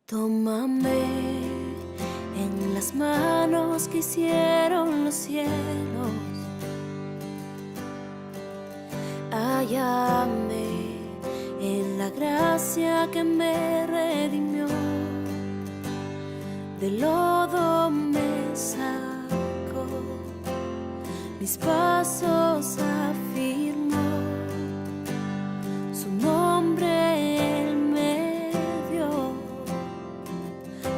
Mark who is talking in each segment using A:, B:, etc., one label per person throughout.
A: Tómame en las manos que hicieron los cielos. Hállame en la gracia que me redimió. Del lodo me sacó, mis pasos afirmó. Su nombre Él me dio,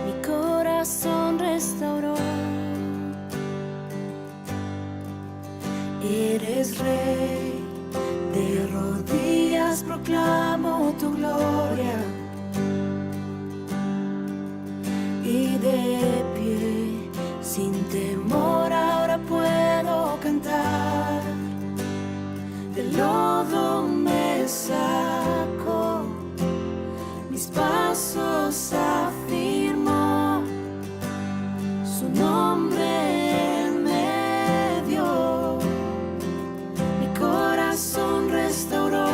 A: mi corazón restauró. Eres Rey, de rodillas proclamo tu gloria. Y de pie, sin temor, ahora puedo cantar. Del lodo me sacó, mis pasos afirmó. Su nombre Él me dio, mi corazón restauró.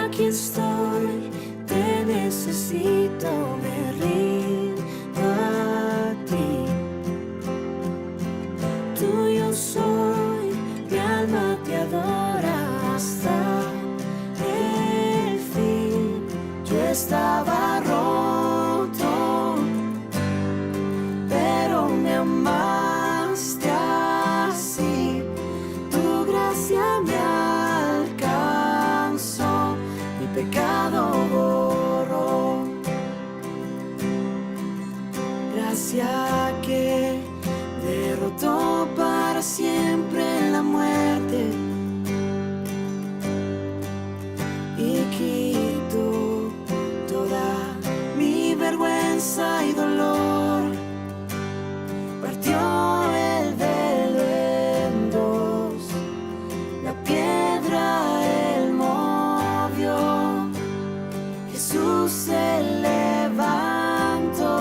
A: Aquí estoy, te necesito, me rindo a ti. Tuyo soy, mi alma te adora hasta el fin. Yo estaba roto, pero me amaste así. Tu gracia me alcanzó, mi pecado borró. Gracia que derrotó para siempre la muerte y quitó toda mi vergüenza y dolor. Partió el velo en dos, la piedra Él movió. Jesús se levantó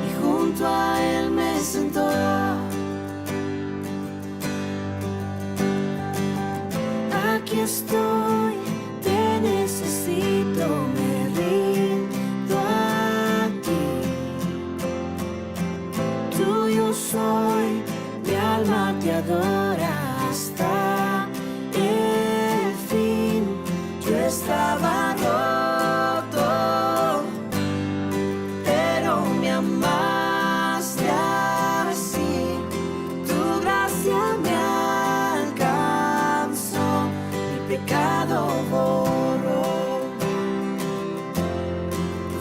A: y junto a Él me sentó. Aquí estoy, te necesito, me rindo a ti. Tuyo soy, mi alma te adora hasta el fin. Yo estaba roto, pero me amaste así. Tu gracia me alcanzó, mi pecado borró.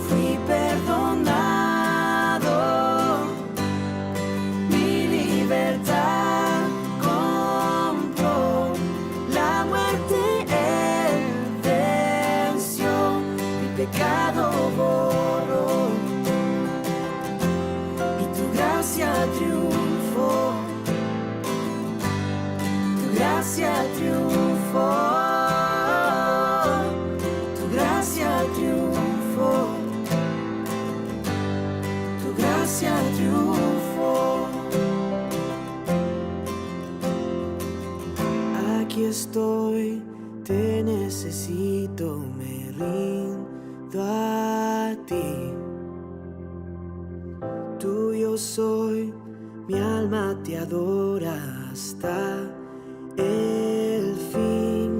A: Fui perdonado, mi libertad compró. La muerte Él venció, mi pecado borró. Y tu gracia triunfó, tu gracia triunfó, tu gracia triunfó, tu gracia triunfó. Aquí estoy, te necesito, me rindo a ti. Tuyo soy, mi alma te adora hasta el fin.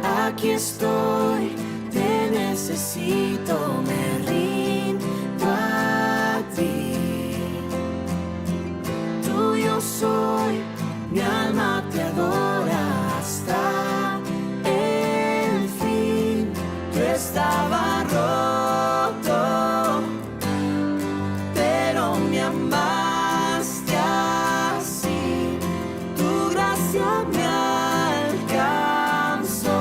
A: Aquí estoy, te necesito, me rindo a ti. Tuyo soy, mi alma te adora hasta el fin. Yo estaba roto, pero me amaste así. Tu gracia me alcanzó,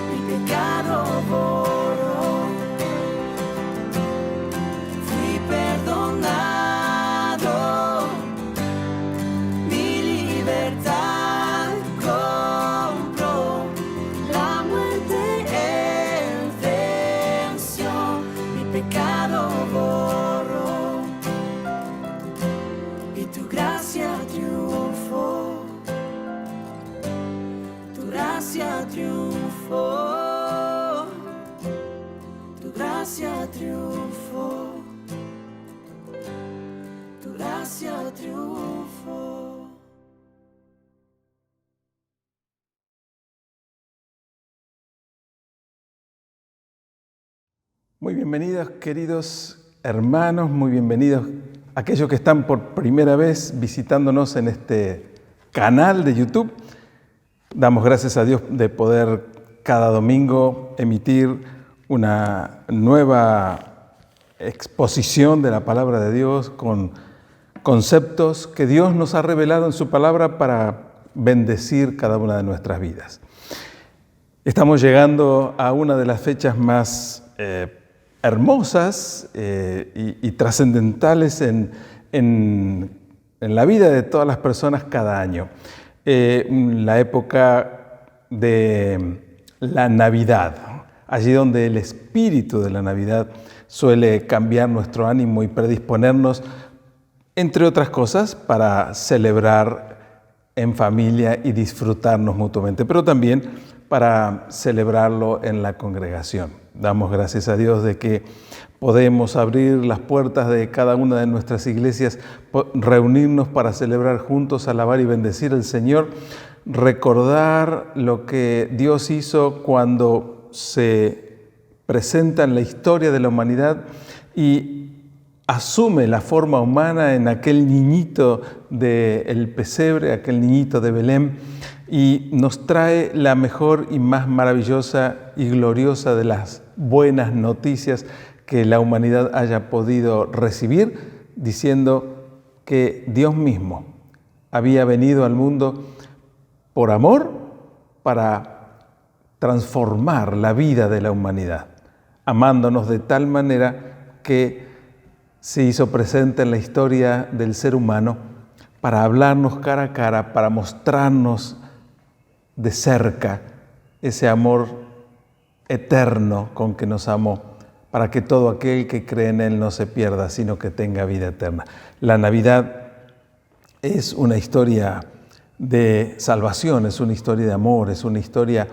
A: mi pecado borró. gracia triunfó, tu gracia triunfó, tu gracia triunfó.
B: Muy bienvenidos, queridos hermanos, muy bienvenidos aquellos que están por primera vez visitándonos en este canal de YouTube. Damos gracias a Dios de poder cada domingo emitir una nueva exposición de la palabra de Dios con conceptos que Dios nos ha revelado en su palabra para bendecir cada una de nuestras vidas. Estamos llegando a una de las fechas más hermosas y trascendentales en la vida de todas las personas cada año. La época de la Navidad, allí donde el espíritu de la Navidad suele cambiar nuestro ánimo y predisponernos, entre otras cosas, para celebrar en familia y disfrutarnos mutuamente, pero también para celebrarlo en la congregación. Damos gracias a Dios de que podemos abrir las puertas de cada una de nuestras iglesias, reunirnos para celebrar juntos, alabar y bendecir al Señor, recordar lo que Dios hizo cuando se presenta en la historia de la humanidad y asume la forma humana en aquel niñito del pesebre, aquel niñito de Belén, y nos trae la mejor y más maravillosa y gloriosa de las buenas noticias que la humanidad haya podido recibir, diciendo que Dios mismo había venido al mundo por amor para transformar la vida de la humanidad, amándonos de tal manera que se hizo presente en la historia del ser humano para hablarnos cara a cara, para mostrarnos de cerca ese amor eterno con que nos amó, para que todo aquel que cree en Él no se pierda, sino que tenga vida eterna. La Navidad es una historia de salvación, es una historia de amor, es una historia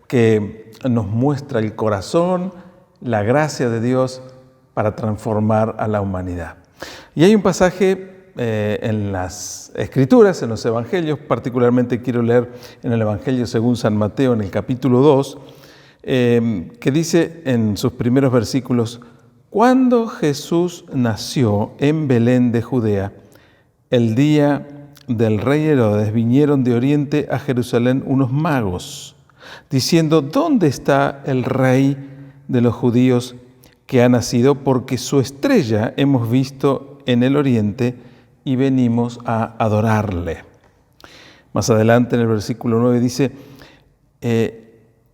B: que nos muestra el corazón, la gracia de Dios para transformar a la humanidad. Y hay un pasaje en las Escrituras, en los Evangelios, particularmente quiero leer en el Evangelio según San Mateo, en el capítulo 2, que dice en sus primeros versículos: cuando Jesús nació en Belén de Judea, el día del rey Herodes, vinieron de oriente a Jerusalén unos magos, diciendo: ¿dónde está el rey de los judíos que ha nacido? Porque su estrella hemos visto en el oriente y venimos a adorarle. Más adelante en el versículo 9 dice: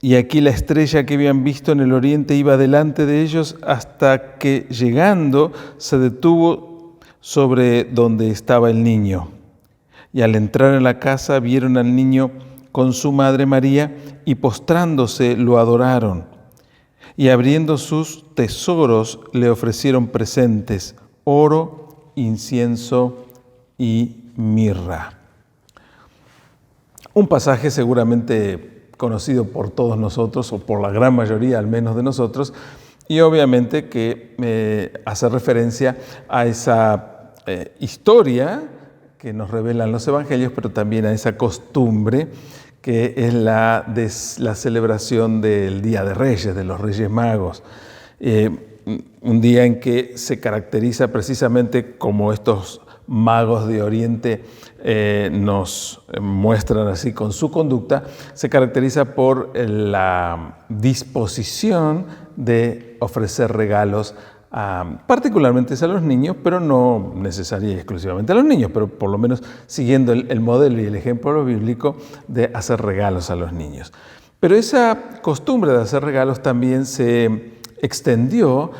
B: y aquí la estrella que habían visto en el oriente iba delante de ellos hasta que llegando se detuvo sobre donde estaba el niño. Y al entrar en la casa vieron al niño con su madre María y postrándose lo adoraron. Y abriendo sus tesoros le ofrecieron presentes: oro, incienso y mirra. Un pasaje seguramente conocido por todos nosotros, o por la gran mayoría al menos de nosotros, y obviamente que hace referencia a esa historia que nos revelan los evangelios, pero también a esa costumbre que es la de la celebración del Día de Reyes, de los Reyes Magos. Un día en que se caracteriza precisamente, como estos magos de Oriente nos muestran así con su conducta, se caracteriza por la disposición de ofrecer regalos particularmente a los niños, pero no necesariamente y exclusivamente a los niños, pero por lo menos siguiendo el modelo y el ejemplo bíblico de hacer regalos a los niños. Pero esa costumbre de hacer regalos también se extendió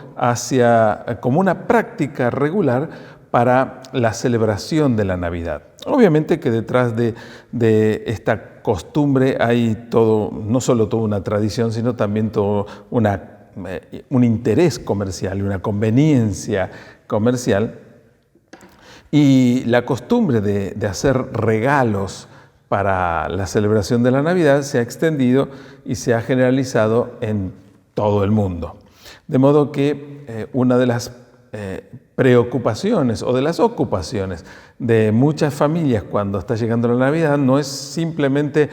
B: como una práctica regular para la celebración de la Navidad. Obviamente que detrás de esta costumbre hay no solo toda una tradición, sino también todo un interés comercial y una conveniencia comercial. Y la costumbre de hacer regalos para la celebración de la Navidad se ha extendido y se ha generalizado en todo el mundo. De modo que una de las preocupaciones o de las ocupaciones de muchas familias cuando está llegando la Navidad no es simplemente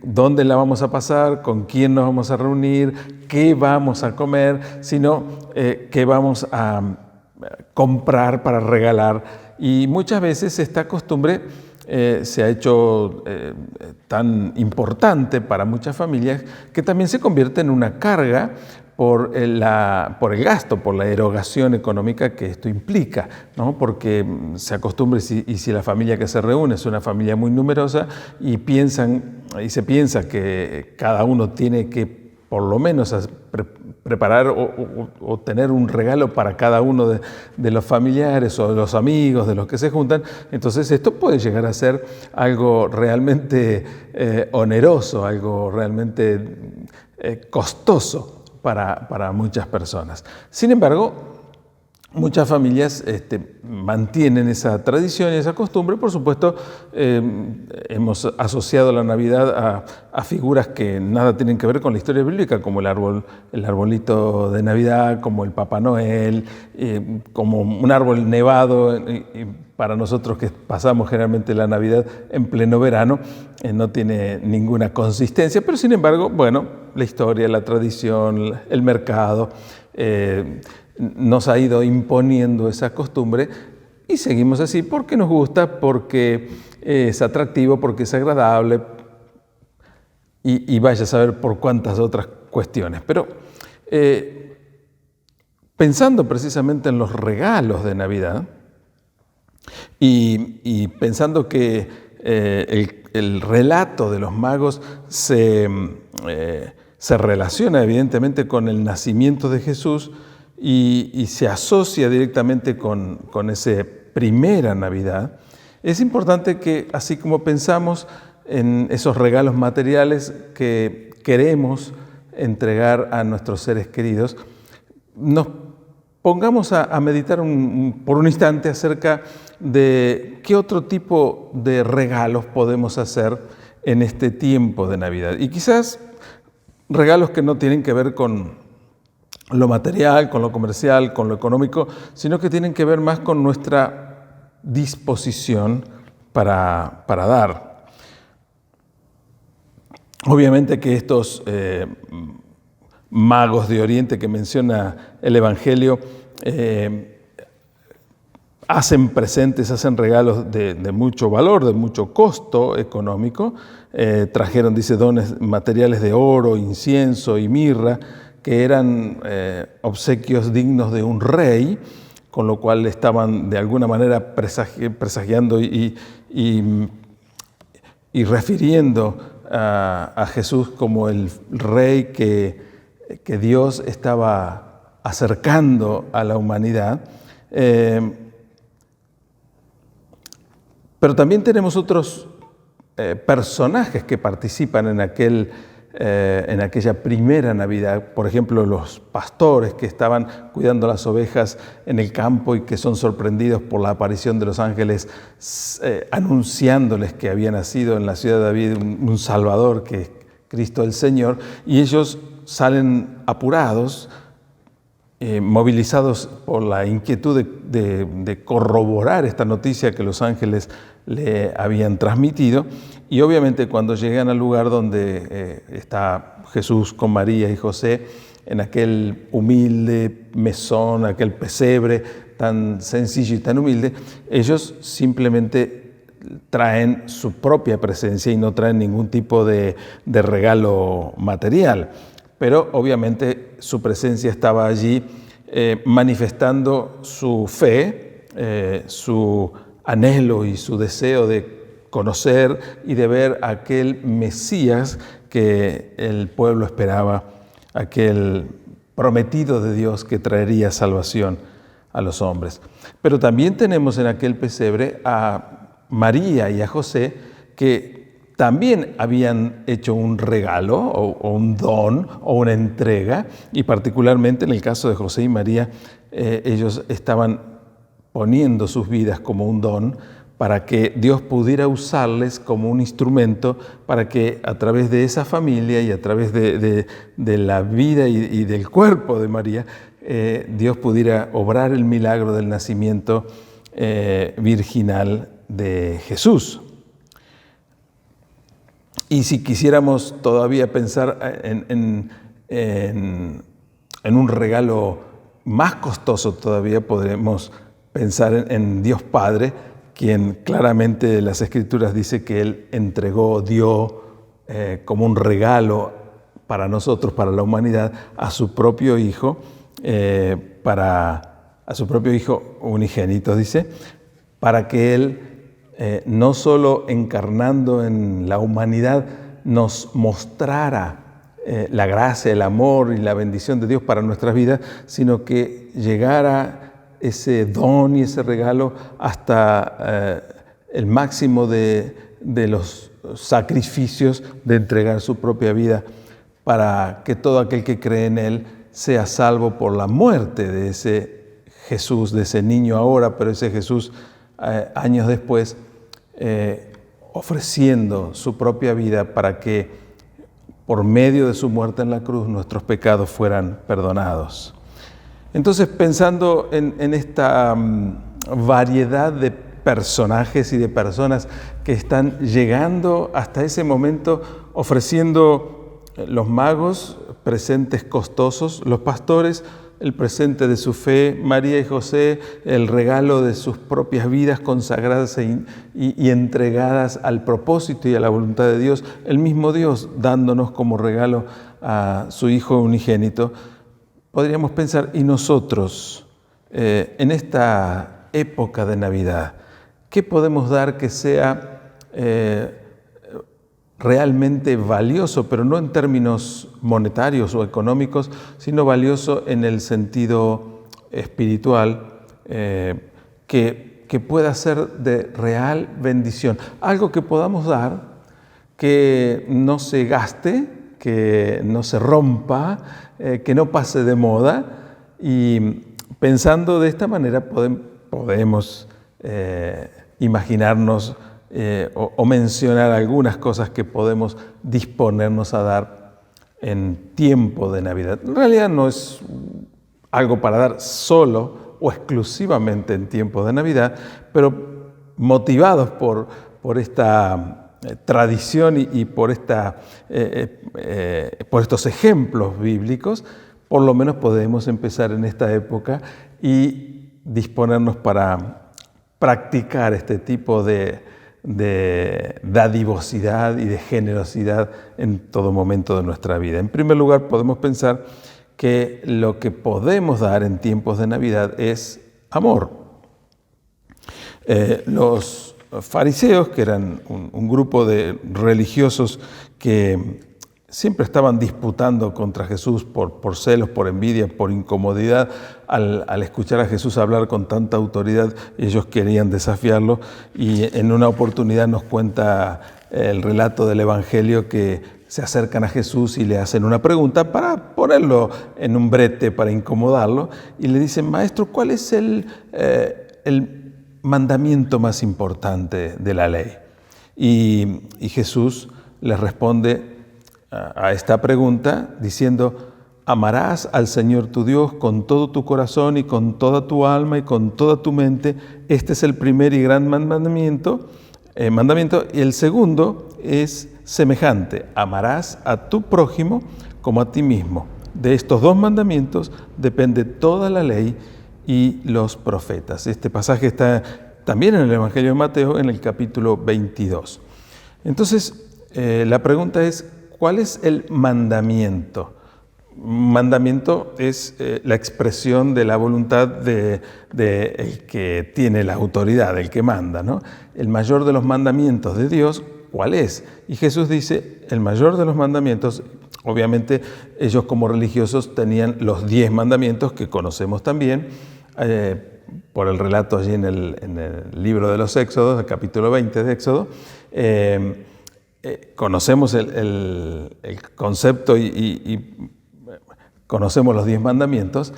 B: dónde la vamos a pasar, con quién nos vamos a reunir, qué vamos a comer, sino qué vamos a comprar para regalar. Y muchas veces esta costumbre se ha hecho tan importante para muchas familias que también se convierte en una carga por el gasto, por la erogación económica que esto implica, ¿no? Porque se acostumbra, y si la familia que se reúne es una familia muy numerosa y se piensa que cada uno tiene que por lo menos preparar o tener un regalo para cada uno de los familiares o de los amigos, de los que se juntan, entonces esto puede llegar a ser algo realmente oneroso, algo realmente costoso para muchas personas. Sin embargo, muchas familias mantienen esa tradición y esa costumbre. Por supuesto, hemos asociado la Navidad a figuras que nada tienen que ver con la historia bíblica, como el arbolito de Navidad, como el Papá Noel, como un árbol nevado. Y para nosotros que pasamos generalmente la Navidad en pleno verano, no tiene ninguna consistencia, pero sin embargo, bueno, la historia, la tradición, el mercado, nos ha ido imponiendo esa costumbre y seguimos así porque nos gusta, porque es atractivo, porque es agradable y vaya a saber por cuántas otras cuestiones. Pero pensando precisamente en los regalos de Navidad y pensando que el relato de los magos se relaciona evidentemente con el nacimiento de Jesús, y se asocia directamente con esa primera Navidad, es importante que, así como pensamos en esos regalos materiales que queremos entregar a nuestros seres queridos, nos pongamos a meditar por un instante acerca de qué otro tipo de regalos podemos hacer en este tiempo de Navidad. Y quizás regalos que no tienen que ver con lo material, con lo comercial, con lo económico, sino que tienen que ver más con nuestra disposición para dar. Obviamente que estos magos de Oriente que menciona el Evangelio hacen regalos de mucho valor, de mucho costo económico. Trajeron, dice, dones materiales de oro, incienso y mirra, que eran obsequios dignos de un rey, con lo cual estaban de alguna manera presagiando y refiriendo a Jesús como el rey que Dios estaba acercando a la humanidad. Pero también tenemos otros personajes que participan en aquella primera Navidad. Por ejemplo, los pastores que estaban cuidando las ovejas en el campo y que son sorprendidos por la aparición de los ángeles anunciándoles que había nacido en la ciudad de David un Salvador, que es Cristo el Señor, y ellos salen apurados, movilizados por la inquietud de corroborar esta noticia que los ángeles le habían transmitido. Y obviamente cuando llegan al lugar donde está Jesús con María y José, en aquel humilde mesón, aquel pesebre tan sencillo y tan humilde, ellos simplemente traen su propia presencia y no traen ningún tipo de regalo material. Pero obviamente su presencia estaba allí manifestando su fe, su anhelo y su deseo de conocer y de ver a aquel Mesías que el pueblo esperaba, aquel prometido de Dios que traería salvación a los hombres. Pero también tenemos en aquel pesebre a María y a José, que también habían hecho un regalo o un don o una entrega, y particularmente en el caso de José y María, ellos estaban poniendo sus vidas como un don para que Dios pudiera usarles como un instrumento para que a través de esa familia y a través de la vida y del cuerpo de María, Dios pudiera obrar el milagro del nacimiento virginal de Jesús. Y si quisiéramos todavía pensar en un regalo más costoso todavía, podremos pensar en Dios Padre, quien claramente las Escrituras dice que Él dio como un regalo para nosotros, para la humanidad, a su propio Hijo, a su propio Hijo unigénito, dice, para que Él, no solo encarnando en la humanidad, nos mostrara la gracia, el amor y la bendición de Dios para nuestras vidas, sino que llegara ese don y ese regalo hasta el máximo de los sacrificios de entregar su propia vida para que todo aquel que cree en Él sea salvo por la muerte de ese Jesús, de ese niño ahora, pero ese Jesús años después, ofreciendo su propia vida para que por medio de su muerte en la cruz nuestros pecados fueran perdonados. Entonces, pensando en esta variedad de personajes y de personas que están llegando hasta ese momento, ofreciendo los magos presentes costosos, los pastores el presente de su fe, María y José el regalo de sus propias vidas consagradas y entregadas al propósito y a la voluntad de Dios, el mismo Dios dándonos como regalo a su Hijo unigénito. Podríamos pensar, ¿y nosotros en esta época de Navidad, qué podemos dar que sea realmente valioso, pero no en términos monetarios o económicos, sino valioso en el sentido espiritual, que pueda ser de real bendición? Algo que podamos dar, que no se gaste, que no se rompa, que no pase de moda. Y pensando de esta manera podemos imaginarnos o mencionar algunas cosas que podemos disponernos a dar en tiempo de Navidad. En realidad no es algo para dar solo o exclusivamente en tiempo de Navidad, pero motivados por esta tradición y por estos ejemplos bíblicos, por lo menos podemos empezar en esta época y disponernos para practicar este tipo de dadivosidad y de generosidad en todo momento de nuestra vida. En primer lugar, podemos pensar que lo que podemos dar en tiempos de Navidad es amor. Los fariseos, que eran un grupo de religiosos que siempre estaban disputando contra Jesús por celos, por envidia, por incomodidad. Al escuchar a Jesús hablar con tanta autoridad, ellos querían desafiarlo, y en una oportunidad nos cuenta el relato del Evangelio que se acercan a Jesús y le hacen una pregunta para ponerlo en un brete, para incomodarlo, y le dicen: Maestro, ¿cuál es el mandamiento más importante de la ley? Y Jesús les responde a esta pregunta diciendo: amarás al Señor tu Dios con todo tu corazón y con toda tu alma y con toda tu mente. Este es el primer y gran mandamiento, y el segundo es semejante: amarás a tu prójimo como a ti mismo. De estos dos mandamientos depende toda la ley y los profetas. Este pasaje está también en el Evangelio de Mateo, en el capítulo 22. Entonces, la pregunta es: ¿cuál es el mandamiento? Mandamiento es la expresión de la voluntad de el que tiene la autoridad, el que manda, ¿no? El mayor de los mandamientos de Dios, ¿cuál es? Y Jesús dice: el mayor de los mandamientos, obviamente ellos como religiosos tenían los 10 mandamientos que conocemos también, por el relato allí en el libro de los Éxodos, el capítulo 20 de Éxodo. Conocemos el concepto y conocemos los 10 mandamientos,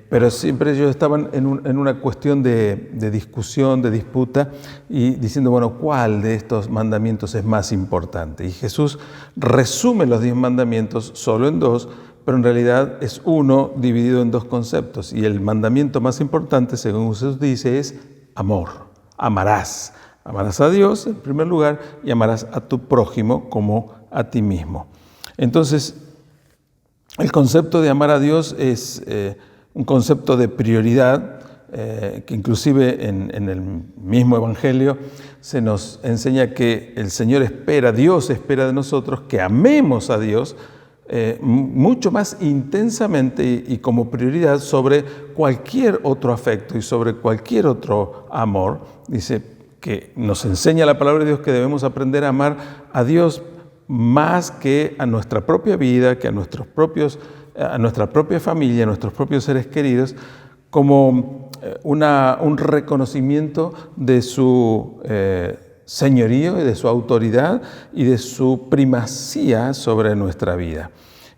B: pero siempre ellos estaban en una cuestión de discusión, de disputa, y diciendo, bueno, ¿cuál de estos mandamientos es más importante? Y Jesús resume los 10 mandamientos solo en 2, pero en realidad es uno dividido en 2 conceptos. Y el mandamiento más importante, según Jesús dice, es amor. Amarás. Amarás a Dios en primer lugar y amarás a tu prójimo como a ti mismo. Entonces, el concepto de amar a Dios es un concepto de prioridad que inclusive en el mismo Evangelio se nos enseña que el Señor espera, Dios espera de nosotros que amemos a Dios mucho más intensamente y como prioridad sobre cualquier otro afecto y sobre cualquier otro amor. Dice que nos enseña la palabra de Dios que debemos aprender a amar a Dios más que a nuestra propia vida, que a nuestra propia familia, a nuestros propios seres queridos, como un reconocimiento de su señorío y de su autoridad y de su primacía sobre nuestra vida.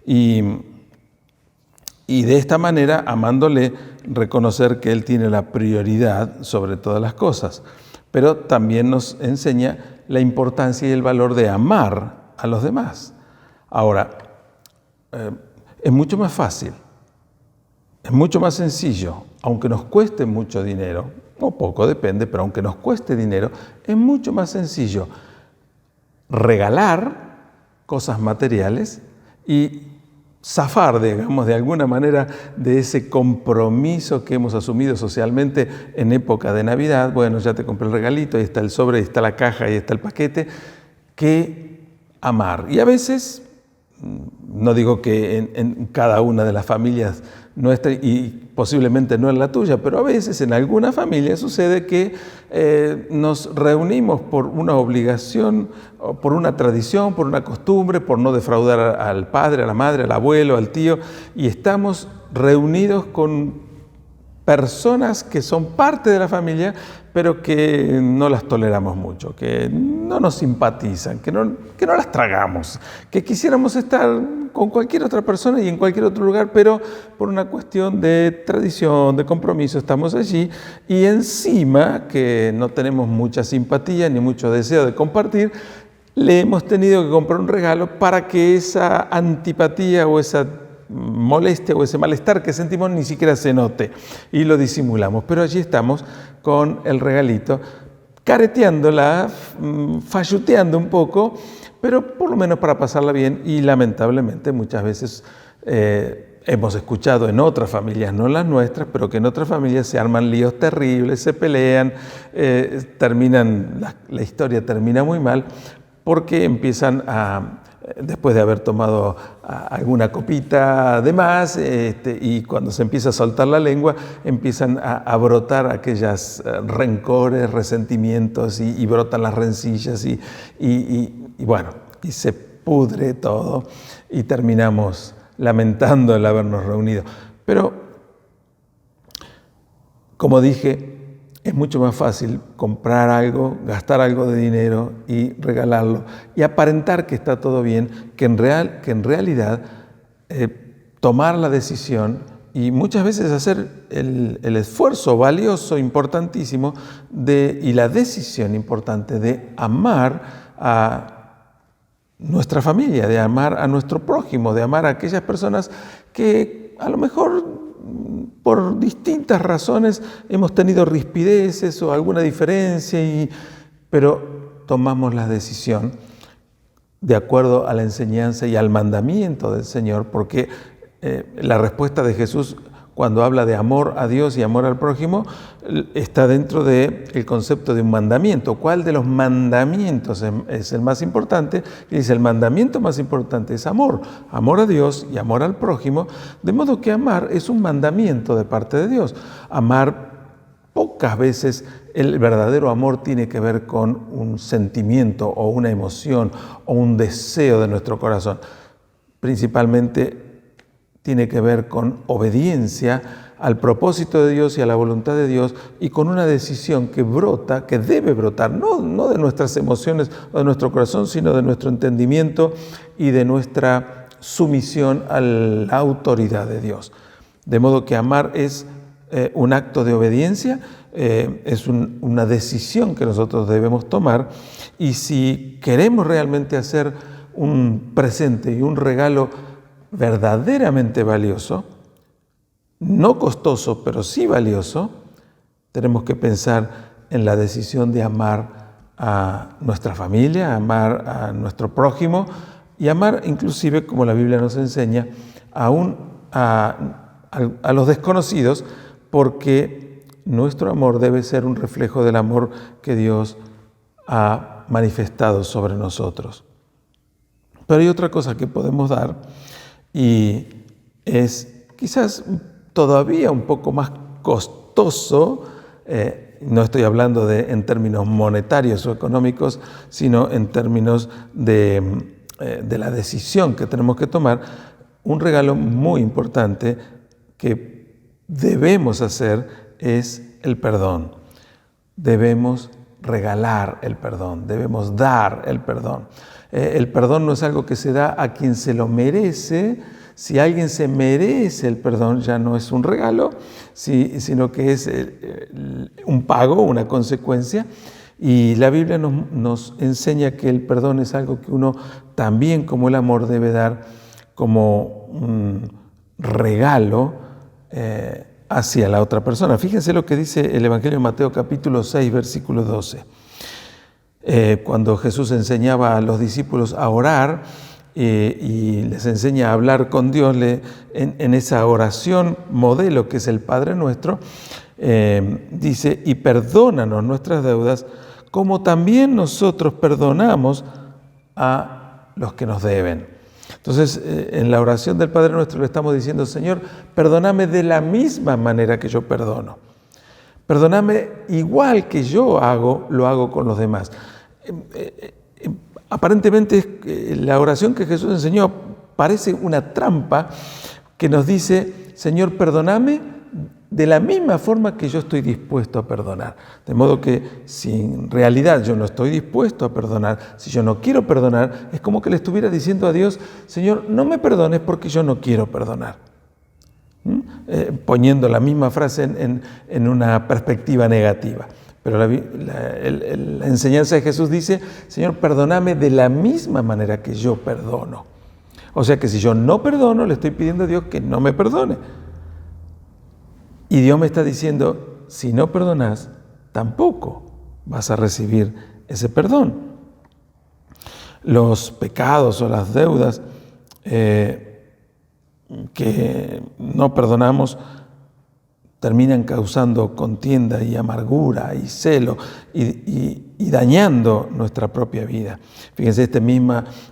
B: Y de esta manera, amándole, reconocer que Él tiene la prioridad sobre todas las cosas. Pero también nos enseña la importancia y el valor de amar a los demás. Ahora, es mucho más fácil, es mucho más sencillo, aunque nos cueste mucho dinero, o poco, depende, pero aunque nos cueste dinero, es mucho más sencillo regalar cosas materiales y zafar, digamos, de alguna manera de ese compromiso que hemos asumido socialmente en época de Navidad. Bueno, ya te compré el regalito, ahí está el sobre, ahí está la caja, ahí está el paquete, que amar. Y a veces, no digo que en cada una de las familias nuestra y posiblemente no en la tuya, pero a veces en alguna familia sucede que nos reunimos por una obligación, por una tradición, por una costumbre, por no defraudar al padre, a la madre, al abuelo, al tío, y estamos reunidos con personas que son parte de la familia, pero que no las toleramos mucho, que no nos simpatizan, que no las tragamos, que quisiéramos estar con cualquier otra persona y en cualquier otro lugar, pero por una cuestión de tradición, de compromiso, estamos allí y encima que no tenemos mucha simpatía ni mucho deseo de compartir, le hemos tenido que comprar un regalo para que esa antipatía o esa molestia o ese malestar que sentimos ni siquiera se note y lo disimulamos, pero allí estamos con el regalito, careteándola, falluteando un poco, pero por lo menos para pasarla bien. Y lamentablemente muchas veces hemos escuchado en otras familias, no en las nuestras, pero que en otras familias se arman líos terribles, se pelean, la historia termina muy mal porque empiezan después de haber tomado alguna copita de más, y cuando se empieza a soltar la lengua, empiezan a brotar aquellas rencores, resentimientos, y brotan las rencillas, y bueno, y se pudre todo, y terminamos lamentando el habernos reunido. Pero, como dije, es mucho más fácil comprar algo, gastar algo de dinero y regalarlo y aparentar que está todo bien, que en realidad tomar la decisión y muchas veces hacer el esfuerzo valioso, importantísimo, y la decisión importante de amar a nuestra familia, de amar a nuestro prójimo, de amar a aquellas personas que a lo mejor por distintas razones hemos tenido rispideces o alguna diferencia, pero tomamos la decisión de acuerdo a la enseñanza y al mandamiento del Señor, porque la respuesta de Jesús cuando habla de amor a Dios y amor al prójimo está dentro del concepto de un mandamiento. ¿Cuál de los mandamientos es el más importante? Y dice, el mandamiento más importante es amor a Dios y amor al prójimo, de modo que amar es un mandamiento de parte de Dios. Amar, pocas veces el verdadero amor tiene que ver con un sentimiento o una emoción o un deseo de nuestro corazón. Principalmente tiene que ver con obediencia al propósito de Dios y a la voluntad de Dios, y con una decisión que brota, que debe brotar, no de nuestras emociones o de nuestro corazón, sino de nuestro entendimiento y de nuestra sumisión a la autoridad de Dios. De modo que amar es un acto de obediencia, es una decisión que nosotros debemos tomar, y si queremos realmente hacer un presente y un regalo verdaderamente valioso, no costoso, pero sí valioso, tenemos que pensar en la decisión de amar a nuestra familia, amar a nuestro prójimo y amar inclusive, como la Biblia nos enseña, aún a los desconocidos, porque nuestro amor debe ser un reflejo del amor que Dios ha manifestado sobre nosotros. Pero hay otra cosa que podemos dar, y es quizás todavía un poco más costoso. No estoy hablando en términos monetarios o económicos, sino en términos de la decisión que tenemos que tomar. Un regalo muy importante que debemos hacer es el perdón. Debemos regalar el perdón, debemos dar el perdón. El perdón no es algo que se da a quien se lo merece. Si alguien se merece el perdón, ya no es un regalo, sino que es un pago, una consecuencia. Y la Biblia nos enseña que el perdón es algo que uno también, como el amor, debe dar como un regalo hacia la otra persona. Fíjense lo que dice el Evangelio de Mateo capítulo 6, versículo 12. Cuando Jesús enseñaba a los discípulos a orar y les enseña a hablar con Dios, en esa oración modelo que es el Padre Nuestro, dice: y perdónanos nuestras deudas como también nosotros perdonamos a los que nos deben. Entonces, en la oración del Padre Nuestro le estamos diciendo: Señor, perdóname de la misma manera que yo perdono. Perdóname igual que yo lo hago con los demás. Aparentemente la oración que Jesús enseñó parece una trampa que nos dice: Señor, perdóname de la misma forma que yo estoy dispuesto a perdonar. De modo que si en realidad yo no estoy dispuesto a perdonar, si yo no quiero perdonar, es como que le estuviera diciendo a Dios: Señor, no me perdones porque yo no quiero perdonar. Poniendo la misma frase en una perspectiva negativa. Pero la enseñanza de Jesús dice: Señor, perdóname de la misma manera que yo perdono. O sea que si yo no perdono, le estoy pidiendo a Dios que no me perdone. Y Dios me está diciendo: si no perdonas, tampoco vas a recibir ese perdón. Los pecados o las deudas que no perdonamos terminan causando contienda y amargura y celo y dañando nuestra propia vida. Fíjense,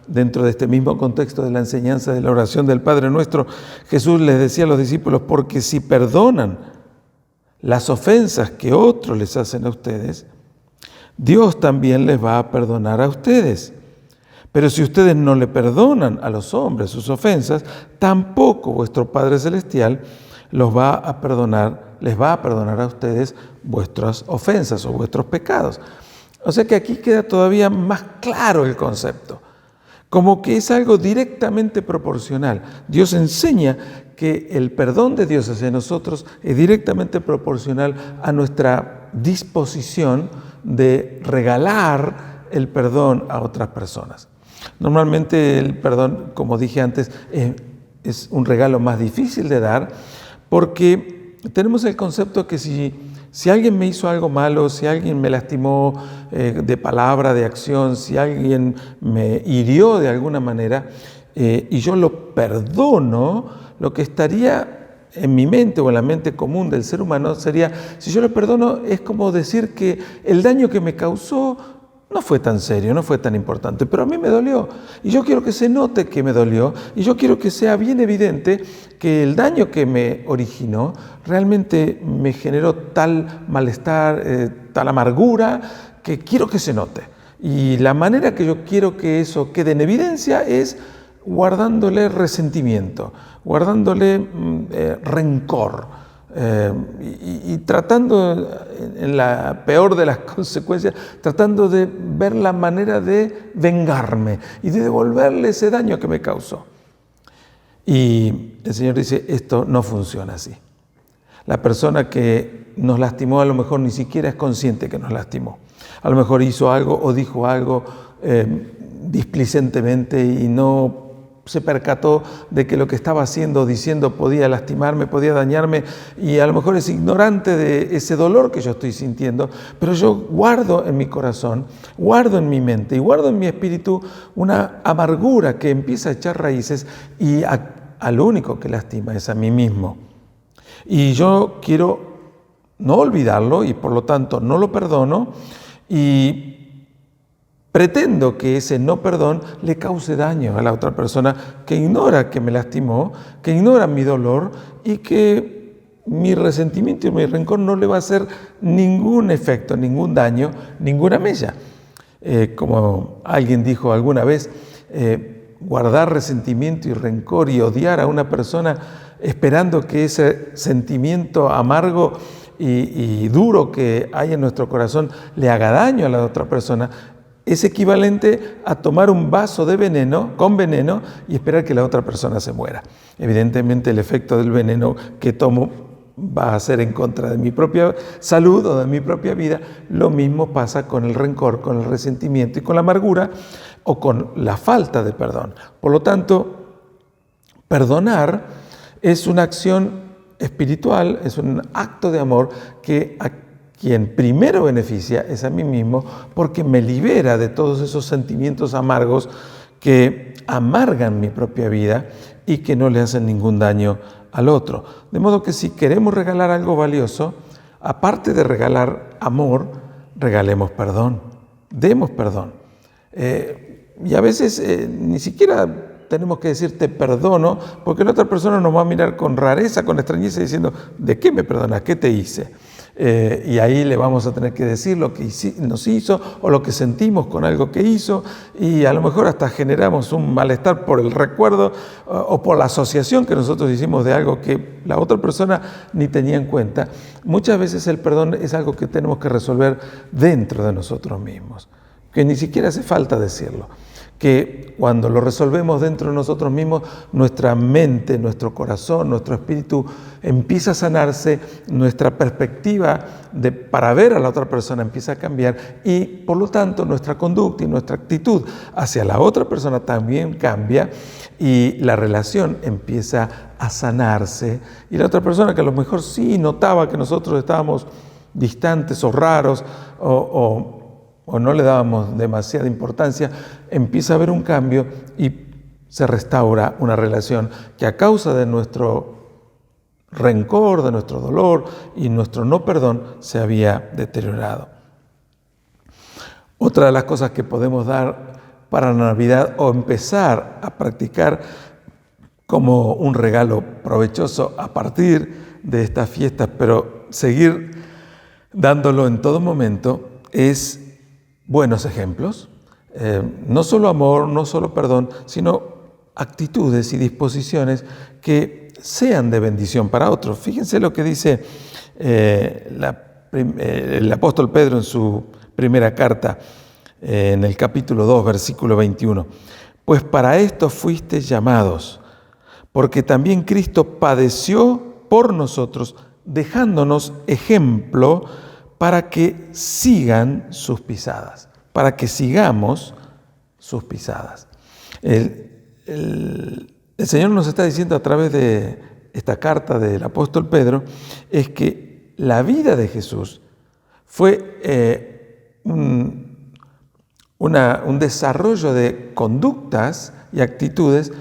B: dentro de este mismo contexto de la enseñanza de la oración del Padre Nuestro, Jesús les decía a los discípulos: porque si perdonan las ofensas que otros les hacen a ustedes, Dios también les va a perdonar a ustedes. Pero si ustedes no le perdonan a los hombres sus ofensas, tampoco vuestro Padre Celestial les va a perdonar a ustedes vuestras ofensas o vuestros pecados. O sea que aquí queda todavía más claro el concepto, como que es algo directamente proporcional. Dios enseña que el perdón de Dios hacia nosotros es directamente proporcional a nuestra disposición de regalar el perdón a otras personas. Normalmente el perdón, como dije antes, es un regalo más difícil de dar, porque tenemos el concepto que si alguien me hizo algo malo, si alguien me lastimó de palabra, de acción, si alguien me hirió de alguna manera y yo lo perdono, lo que estaría en mi mente o en la mente común del ser humano sería: si yo lo perdono, es como decir que el daño que me causó no fue tan serio, no fue tan importante, pero a mí me dolió. Y yo quiero que se note que me dolió, y yo quiero que sea bien evidente que el daño que me originó realmente me generó tal malestar, tal amargura, que quiero que se note. Y la manera que yo quiero que eso quede en evidencia es guardándole resentimiento, guardándole rencor. Y tratando, en la peor de las consecuencias, tratando de ver la manera de vengarme y de devolverle ese daño que me causó. Y el Señor dice, esto no funciona así. La persona que nos lastimó a lo mejor ni siquiera es consciente que nos lastimó. A lo mejor hizo algo o dijo algo displicentemente y no se percató de que lo que estaba haciendo o diciendo podía lastimarme, podía dañarme, y a lo mejor es ignorante de ese dolor que yo estoy sintiendo, pero yo guardo en mi corazón, guardo en mi mente y guardo en mi espíritu una amargura que empieza a echar raíces y al único que lastima es a mí mismo. Y yo quiero no olvidarlo y por lo tanto no lo perdono y pretendo que ese no perdón le cause daño a la otra persona que ignora que me lastimó, que ignora mi dolor y que mi resentimiento y mi rencor no le va a hacer ningún efecto, ningún daño, ninguna mella. Como alguien dijo alguna vez, guardar resentimiento y rencor y odiar a una persona esperando que ese sentimiento amargo y duro que hay en nuestro corazón le haga daño a la otra persona, es equivalente a tomar un vaso de veneno, con veneno, y esperar que la otra persona se muera. Evidentemente el efecto del veneno que tomo va a ser en contra de mi propia salud o de mi propia vida. Lo mismo pasa con el rencor, con el resentimiento y con la amargura o con la falta de perdón. Por lo tanto, perdonar es una acción espiritual, es un acto de amor que quien primero beneficia es a mí mismo, porque me libera de todos esos sentimientos amargos que amargan mi propia vida y que no le hacen ningún daño al otro. De modo que si queremos regalar algo valioso, aparte de regalar amor, regalemos perdón, demos perdón. Y a veces ni siquiera tenemos que decir te perdono, porque la otra persona nos va a mirar con rareza, con extrañeza, diciendo ¿de qué me perdonas? ¿Qué te hice? Y ahí le vamos a tener que decir lo que nos hizo o lo que sentimos con algo que hizo, y a lo mejor hasta generamos un malestar por el recuerdo o por la asociación que nosotros hicimos de algo que la otra persona ni tenía en cuenta. Muchas veces el perdón es algo que tenemos que resolver dentro de nosotros mismos, que ni siquiera hace falta decirlo. Que cuando lo resolvemos dentro de nosotros mismos, nuestra mente, nuestro corazón, nuestro espíritu empieza a sanarse, nuestra perspectiva para ver a la otra persona empieza a cambiar y por lo tanto nuestra conducta y nuestra actitud hacia la otra persona también cambia y la relación empieza a sanarse y la otra persona que a lo mejor sí notaba que nosotros estábamos distantes o raros o no le dábamos demasiada importancia, empieza a haber un cambio y se restaura una relación que a causa de nuestro rencor, de nuestro dolor y nuestro no perdón se había deteriorado. Otra de las cosas que podemos dar para la Navidad o empezar a practicar como un regalo provechoso a partir de estas fiestas, pero seguir dándolo en todo momento, es buenos ejemplos, no solo amor, no solo perdón, sino actitudes y disposiciones que sean de bendición para otros. Fíjense lo que dice el apóstol Pedro en su primera carta, en el capítulo 2, versículo 21. Pues para esto fuisteis llamados, porque también Cristo padeció por nosotros, dejándonos ejemplo para que sigan sus pisadas, para que sigamos sus pisadas. El Señor nos está diciendo a través de esta carta del apóstol Pedro, es que la vida de Jesús fue un desarrollo de conductas y actitudes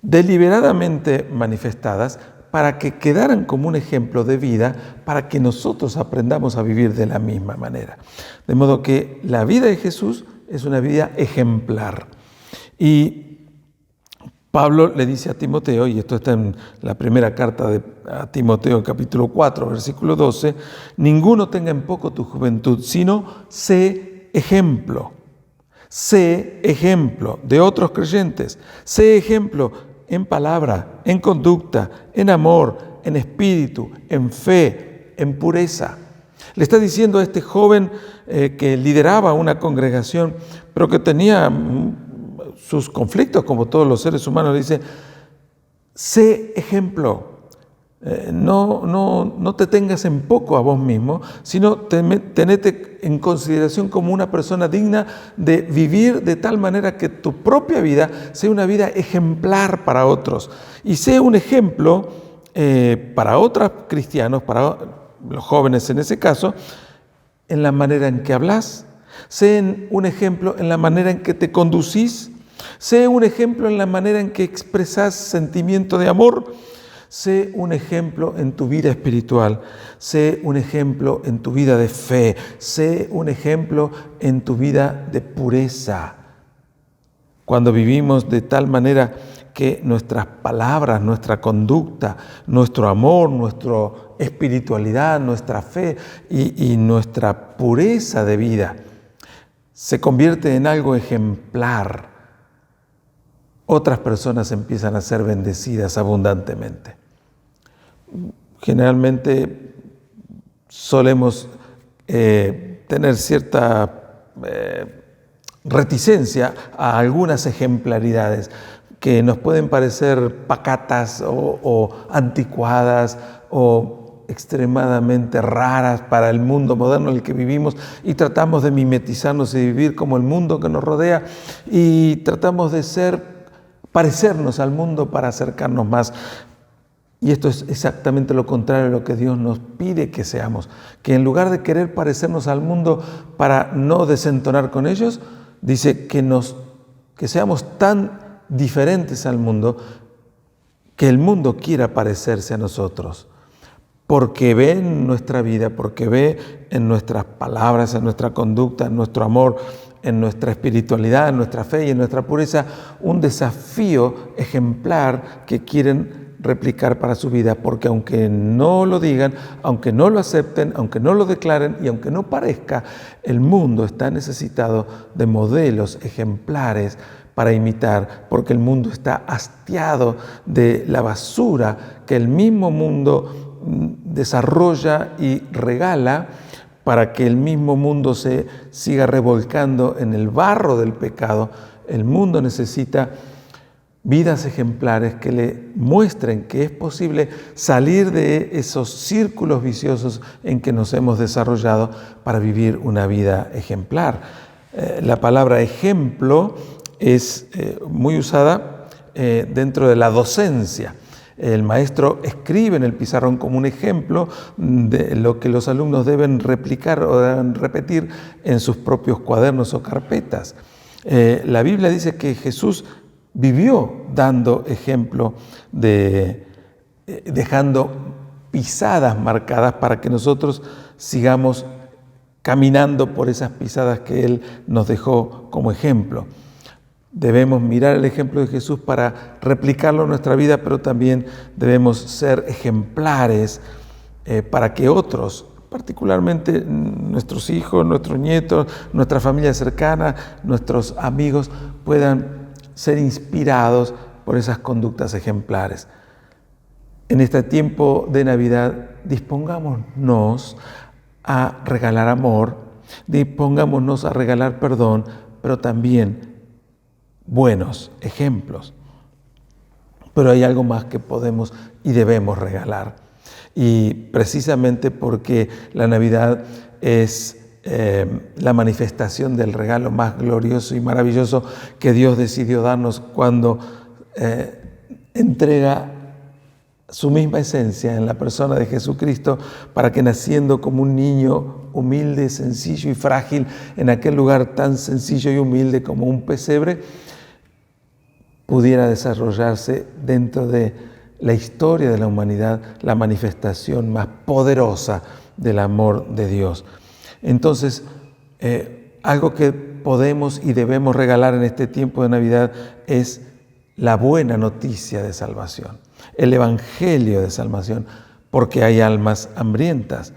B: deliberadamente manifestadas para que quedaran como un ejemplo de vida, para que nosotros aprendamos a vivir de la misma manera. De modo que la vida de Jesús es una vida ejemplar. Y Pablo le dice a Timoteo, y esto está en la primera carta a Timoteo, capítulo 4, versículo 12, ninguno tenga en poco tu juventud, sino sé ejemplo de otros creyentes, sé ejemplo en palabra, en conducta, en amor, en espíritu, en fe, en pureza. Le está diciendo a este joven que lideraba una congregación, pero que tenía sus conflictos como todos los seres humanos, le dice, sé ejemplo. No te tengas en poco a vos mismo, sino tenete en consideración como una persona digna de vivir de tal manera que tu propia vida sea una vida ejemplar para otros. Y sea un ejemplo para otros cristianos, para los jóvenes en ese caso, en la manera en que hablas. Sé un ejemplo en la manera en que te conducís. Sé un ejemplo en la manera en que expresás sentimiento de amor. Sé un ejemplo en tu vida espiritual, sé un ejemplo en tu vida de fe, sé un ejemplo en tu vida de pureza. Cuando vivimos de tal manera que nuestras palabras, nuestra conducta, nuestro amor, nuestra espiritualidad, nuestra fe y nuestra pureza de vida se convierte en algo ejemplar, otras personas empiezan a ser bendecidas abundantemente. Generalmente solemos tener cierta reticencia a algunas ejemplaridades que nos pueden parecer pacatas o anticuadas o extremadamente raras para el mundo moderno en el que vivimos, y tratamos de mimetizarnos y vivir como el mundo que nos rodea, y tratamos de parecernos al mundo para acercarnos más. Y esto es exactamente lo contrario de lo que Dios nos pide que seamos, que en lugar de querer parecernos al mundo para no desentonar con ellos, dice que seamos tan diferentes al mundo que el mundo quiera parecerse a nosotros, porque ve en nuestra vida, porque ve en nuestras palabras, en nuestra conducta, en nuestro amor, en nuestra espiritualidad, en nuestra fe y en nuestra pureza, un desafío ejemplar que quieren replicar para su vida, porque aunque no lo digan, aunque no lo acepten, aunque no lo declaren y aunque no parezca, el mundo está necesitado de modelos ejemplares para imitar, porque el mundo está hastiado de la basura que el mismo mundo desarrolla y regala para que el mismo mundo se siga revolcando en el barro del pecado. El mundo necesita vidas ejemplares que le muestren que es posible salir de esos círculos viciosos en que nos hemos desarrollado para vivir una vida ejemplar. La palabra ejemplo es muy usada dentro de la docencia. El maestro escribe en el pizarrón como un ejemplo de lo que los alumnos deben replicar o deben repetir en sus propios cuadernos o carpetas. La Biblia dice que Jesús vivió dando ejemplo, dejando pisadas marcadas para que nosotros sigamos caminando por esas pisadas que Él nos dejó como ejemplo. Debemos mirar el ejemplo de Jesús para replicarlo en nuestra vida, pero también debemos ser ejemplares para que otros, particularmente nuestros hijos, nuestros nietos, nuestra familia cercana, nuestros amigos, puedan ser inspirados por esas conductas ejemplares. En este tiempo de Navidad, dispongámonos a regalar amor, dispongámonos a regalar perdón, pero también buenos ejemplos. Pero hay algo más que podemos y debemos regalar. Y precisamente porque la Navidad es la manifestación del regalo más glorioso y maravilloso que Dios decidió darnos cuando entrega su misma esencia en la persona de Jesucristo, para que naciendo como un niño humilde, sencillo y frágil, en aquel lugar tan sencillo y humilde como un pesebre, pudiera desarrollarse dentro de la historia de la humanidad la manifestación más poderosa del amor de Dios. Entonces, algo que podemos y debemos regalar en este tiempo de Navidad es la buena noticia de salvación, el evangelio de salvación, porque hay almas hambrientas.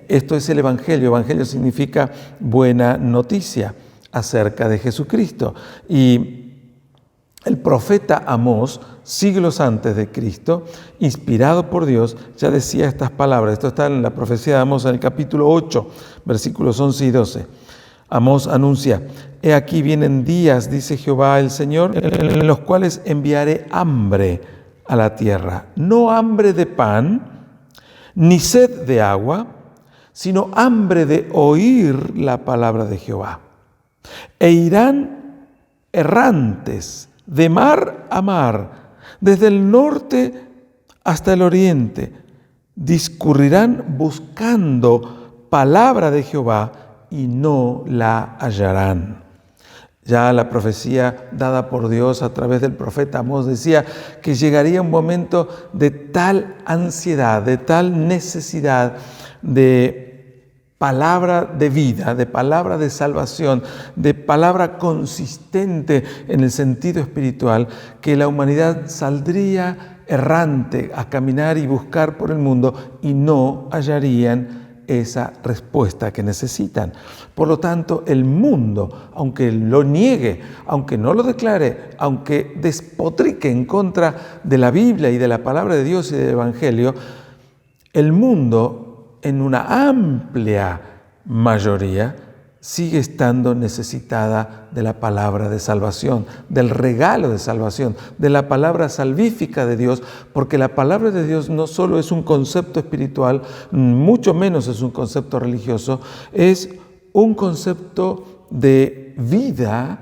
B: Esto es el evangelio. Evangelio significa buena noticia acerca de Jesucristo. Y el profeta Amós, siglos antes de Cristo, inspirado por Dios, ya decía estas palabras. Esto está en la profecía de Amós, en el capítulo 8, versículos 11 y 12. Amós anuncia: «He aquí vienen días, dice Jehová el Señor, en los cuales enviaré hambre a la tierra, no hambre de pan, ni sed de agua, sino hambre de oír la palabra de Jehová. E irán errantes de mar a mar, desde el norte hasta el oriente, discurrirán buscando palabra de Jehová y no la hallarán. Ya la profecía dada por Dios a través del profeta Amós decía que llegaría un momento de tal ansiedad, de tal necesidad de palabra de vida, de palabra de salvación, de palabra consistente en el sentido espiritual, que la humanidad saldría errante a caminar y buscar por el mundo y no hallarían esa respuesta que necesitan. Por lo tanto, el mundo, aunque lo niegue, aunque no lo declare, aunque despotrique en contra de la Biblia y de la palabra de Dios y del Evangelio, el mundo, en una amplia mayoría, sigue estando necesitada de la palabra de salvación, del regalo de salvación, de la palabra salvífica de Dios, porque la palabra de Dios no solo es un concepto espiritual, mucho menos es un concepto religioso, es un concepto de vida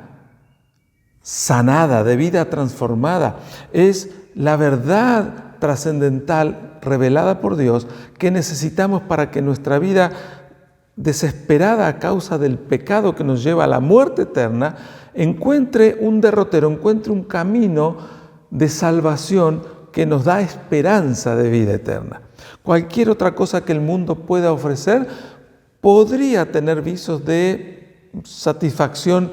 B: sanada, de vida transformada. Es la verdad trascendental revelada por Dios que necesitamos para que nuestra vida desesperada a causa del pecado que nos lleva a la muerte eterna, encuentre un derrotero, encuentre un camino de salvación que nos da esperanza de vida eterna. Cualquier otra cosa que el mundo pueda ofrecer podría tener visos de satisfacción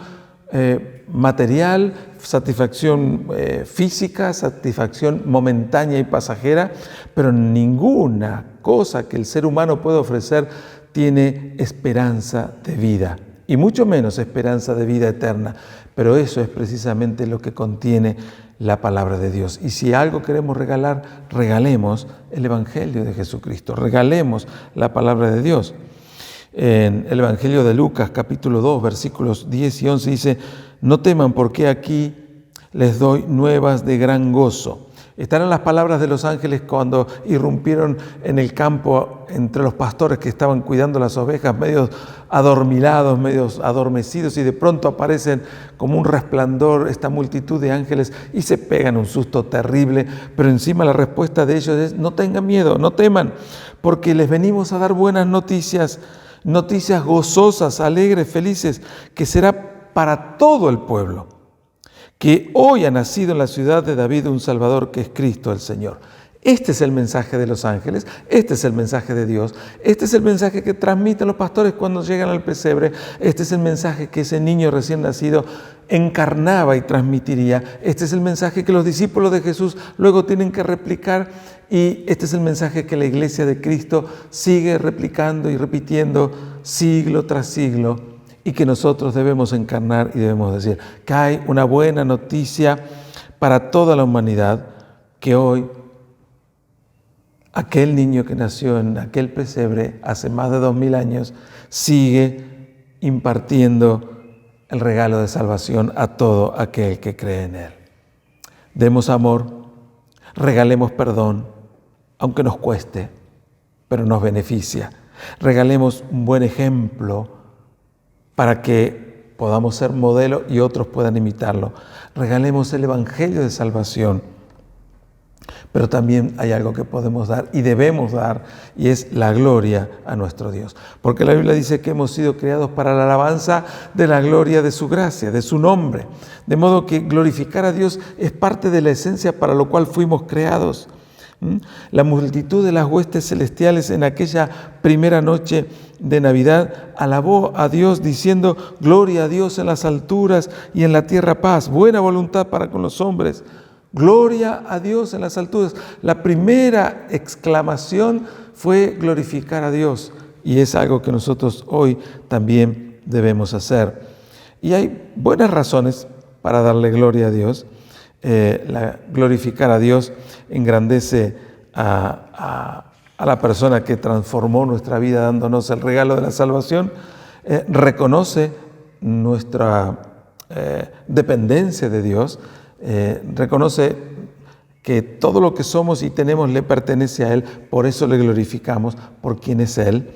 B: material, satisfacción física, satisfacción momentánea y pasajera, pero ninguna cosa que el ser humano pueda ofrecer tiene esperanza de vida, y mucho menos esperanza de vida eterna. Pero eso es precisamente lo que contiene la palabra de Dios. Y si algo queremos regalar, regalemos el Evangelio de Jesucristo, regalemos la palabra de Dios. En el Evangelio de Lucas, capítulo 2, versículos 10 y 11, dice: no teman, porque aquí les doy nuevas de gran gozo. Están en las palabras de los ángeles cuando irrumpieron en el campo entre los pastores que estaban cuidando las ovejas, medios adormilados, medios adormecidos, y de pronto aparecen como un resplandor esta multitud de ángeles y se pegan un susto terrible, pero encima la respuesta de ellos es: no tengan miedo, no teman, porque les venimos a dar buenas noticias, noticias gozosas, alegres, felices, que será para todo el pueblo. Que hoy ha nacido en la ciudad de David un Salvador, que es Cristo el Señor. Este es el mensaje de los ángeles, este es el mensaje de Dios, este es el mensaje que transmiten los pastores cuando llegan al pesebre, este es el mensaje que ese niño recién nacido encarnaba y transmitiría, este es el mensaje que los discípulos de Jesús luego tienen que replicar, y este es el mensaje que la Iglesia de Cristo sigue replicando y repitiendo siglo tras siglo, y que nosotros debemos encarnar y debemos decir que hay una buena noticia para toda la humanidad, que hoy aquel niño que nació en aquel pesebre hace más de 2000 años sigue impartiendo el regalo de salvación a todo aquel que cree en Él. Demos amor, regalemos perdón, aunque nos cueste, pero nos beneficia. Regalemos un buen ejemplo para que podamos ser modelo y otros puedan imitarlo. Regalemos el Evangelio de salvación. Pero también hay algo que podemos dar y debemos dar, y es la gloria a nuestro Dios. Porque la Biblia dice que hemos sido creados para la alabanza de la gloria de su gracia, de su nombre. De modo que glorificar a Dios es parte de la esencia para lo cual fuimos creados. La multitud de las huestes celestiales en aquella primera noche de Navidad alabó a Dios diciendo: gloria a Dios en las alturas y en la tierra paz, buena voluntad para con los hombres. Gloria a Dios en las alturas. La primera exclamación fue glorificar a Dios, y es algo que nosotros hoy también debemos hacer. Y hay buenas razones para darle gloria a Dios. Glorificar a Dios engrandece a la persona que transformó nuestra vida dándonos el regalo de la salvación, reconoce nuestra dependencia de Dios, reconoce que todo lo que somos y tenemos le pertenece a Él, por eso le glorificamos por quien es Él.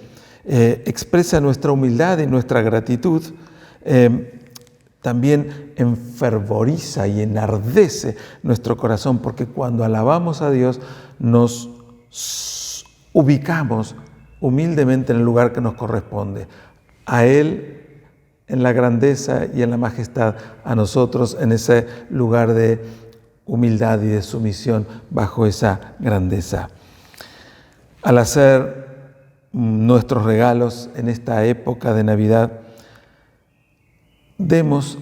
B: Expresa nuestra humildad y nuestra gratitud. También enfervoriza y enardece nuestro corazón, porque cuando alabamos a Dios nos ubicamos humildemente en el lugar que nos corresponde. A Él en la grandeza y en la majestad, a nosotros en ese lugar de humildad y de sumisión bajo esa grandeza. Al hacer nuestros regalos en esta época de Navidad, demos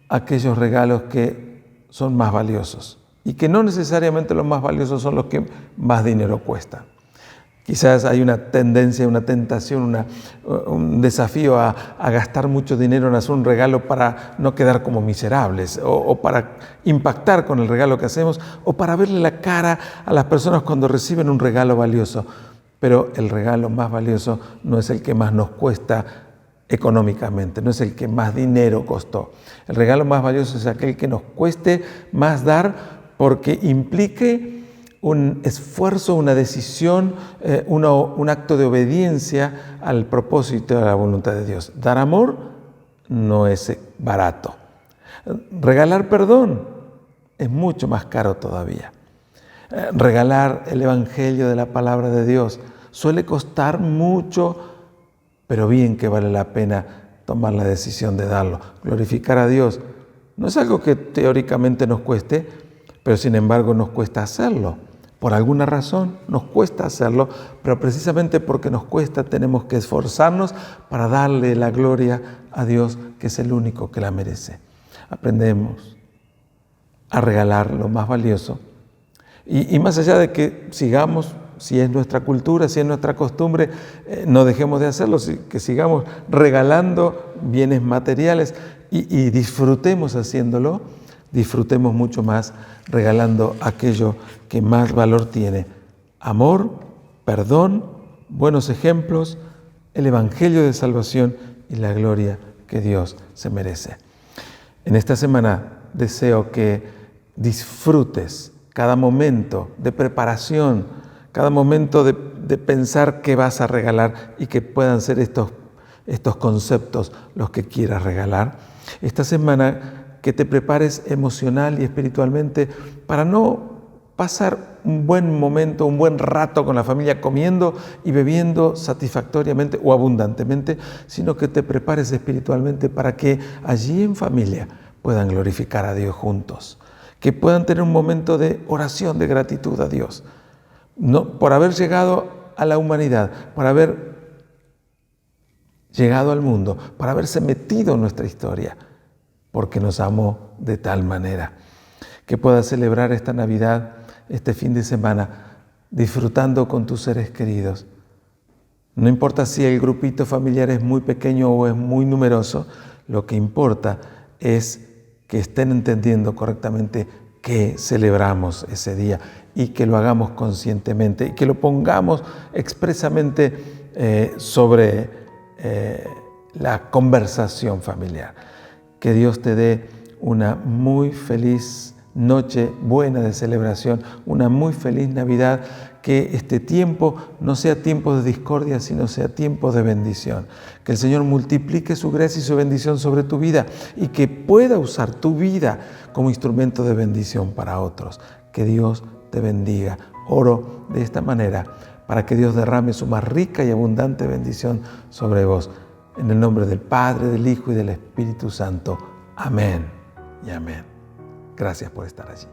B: aquellos regalos que son más valiosos y que no necesariamente los más valiosos son los que más dinero cuestan. Quizás hay una tendencia, una tentación, un desafío a gastar mucho dinero en hacer un regalo para no quedar como miserables o para impactar con el regalo que hacemos o para verle la cara a las personas cuando reciben un regalo valioso. Pero el regalo más valioso no es el que más nos cuesta económicamente, no es el que más dinero costó. El regalo más valioso es aquel que nos cueste más dar porque implique un esfuerzo, una decisión, un acto de obediencia al propósito de la voluntad de Dios. Dar amor no es barato. Regalar perdón es mucho más caro todavía. Regalar el Evangelio de la palabra de Dios suele costar mucho, pero bien que vale la pena tomar la decisión de darlo. Glorificar a Dios no es algo que teóricamente nos cueste, pero sin embargo nos cuesta hacerlo. Por alguna razón nos cuesta hacerlo, pero precisamente porque nos cuesta tenemos que esforzarnos para darle la gloria a Dios, que es el único que la merece. Aprendemos a regalar lo más valioso y más allá de que sigamos, si es nuestra cultura, si es nuestra costumbre, no dejemos de hacerlo, que sigamos regalando bienes materiales y disfrutemos haciéndolo. Disfrutemos mucho más regalando aquello que más valor tiene: amor, perdón, buenos ejemplos, el Evangelio de salvación y la gloria que Dios se merece. En esta semana deseo que disfrutes cada momento de preparación, cada momento de pensar qué vas a regalar y que puedan ser estos conceptos los que quieras regalar. Esta semana que te prepares emocional y espiritualmente para no pasar un buen momento, un buen rato con la familia comiendo y bebiendo satisfactoriamente o abundantemente, sino que te prepares espiritualmente para que allí en familia puedan glorificar a Dios juntos, que puedan tener un momento de oración, de gratitud a Dios, no, por haber llegado a la humanidad, por haber llegado al mundo, por haberse metido en nuestra historia, porque nos amó de tal manera. Que puedas celebrar esta Navidad, este fin de semana, disfrutando con tus seres queridos. No importa si el grupito familiar es muy pequeño o es muy numeroso, lo que importa es que estén entendiendo correctamente que celebramos ese día y que lo hagamos conscientemente y que lo pongamos expresamente sobre la conversación familiar. Que Dios te dé una muy feliz noche buena de celebración, una muy feliz Navidad, que este tiempo no sea tiempo de discordia, sino sea tiempo de bendición. Que el Señor multiplique su gracia y su bendición sobre tu vida y que pueda usar tu vida como instrumento de bendición para otros. Que Dios te bendiga. Oro de esta manera para que Dios derrame su más rica y abundante bendición sobre vos. En el nombre del Padre, del Hijo y del Espíritu Santo. Amén y amén. Gracias por estar allí.